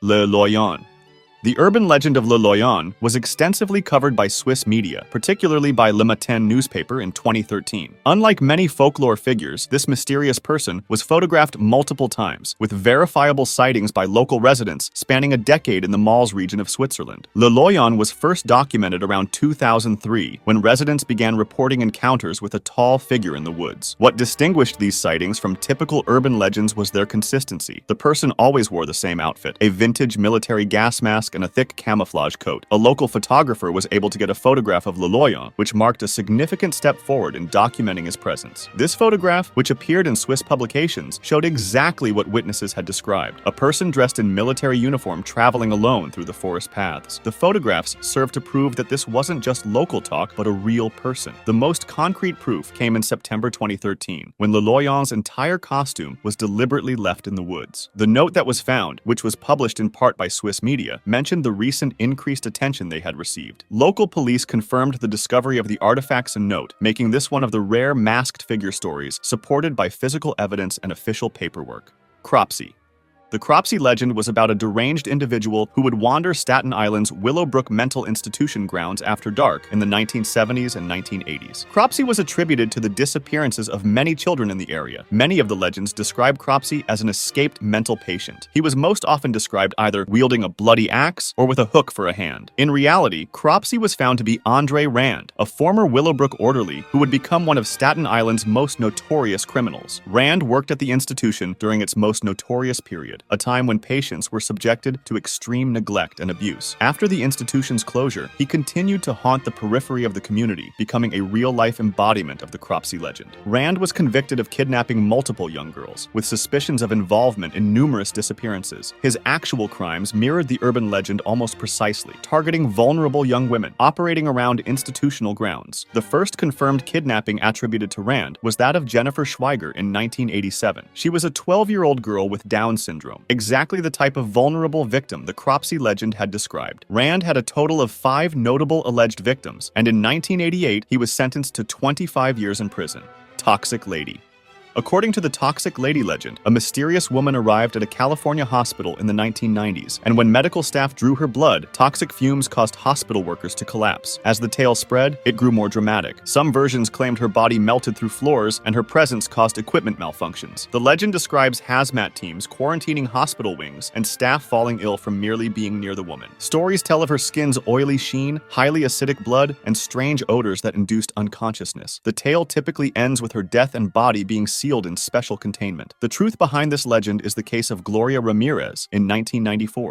Le Loyon. The urban legend of Le Loyon was extensively covered by Swiss media, particularly by Le Matin newspaper in 2013. Unlike many folklore figures, this mysterious person was photographed multiple times, with verifiable sightings by local residents spanning a decade in the Mals region of Switzerland. Le Loyon was first documented around 2003, when residents began reporting encounters with a tall figure in the woods. What distinguished these sightings from typical urban legends was their consistency. The person always wore the same outfit, a vintage military gas mask and a thick camouflage coat. A local photographer was able to get a photograph of Le Loyon, which marked a significant step forward in documenting his presence. This photograph, which appeared in Swiss publications, showed exactly what witnesses had described: a person dressed in military uniform traveling alone through the forest paths. The photographs served to prove that this wasn't just local talk, but a real person. The most concrete proof came in September 2013, when Le Loyon's entire costume was deliberately left in the woods. The note that was found, which was published in part by Swiss media, mentioned the recent increased attention they had received. Local police confirmed the discovery of the artifacts and note, making this one of the rare masked figure stories supported by physical evidence and official paperwork. Cropsey. The Cropsey legend was about a deranged individual who would wander Staten Island's Willowbrook Mental Institution grounds after dark in the 1970s and 1980s. Cropsey was attributed to the disappearances of many children in the area. Many of the legends describe Cropsey as an escaped mental patient. He was most often described either wielding a bloody axe or with a hook for a hand. In reality, Cropsey was found to be Andre Rand, a former Willowbrook orderly who would become one of Staten Island's most notorious criminals. Rand worked at the institution during its most notorious period, a time when patients were subjected to extreme neglect and abuse. After the institution's closure, he continued to haunt the periphery of the community, becoming a real-life embodiment of the Cropsey legend. Rand was convicted of kidnapping multiple young girls, with suspicions of involvement in numerous disappearances. His actual crimes mirrored the urban legend almost precisely, targeting vulnerable young women, operating around institutional grounds. The first confirmed kidnapping attributed to Rand was that of Jennifer Schweiger in 1987. She was a 12-year-old girl with Down syndrome, exactly the type of vulnerable victim the Cropsey legend had described. Rand had a total of 5 notable alleged victims, and in 1988 he was sentenced to 25 years in prison. Toxic Lady. According to the Toxic Lady legend, a mysterious woman arrived at a California hospital in the 1990s, and when medical staff drew her blood, toxic fumes caused hospital workers to collapse. As the tale spread, it grew more dramatic. Some versions claimed her body melted through floors, and her presence caused equipment malfunctions. The legend describes hazmat teams quarantining hospital wings and staff falling ill from merely being near the woman. Stories tell of her skin's oily sheen, highly acidic blood, and strange odors that induced unconsciousness. The tale typically ends with her death and body being sealed in special containment. The truth behind this legend is the case of Gloria Ramirez in 1994.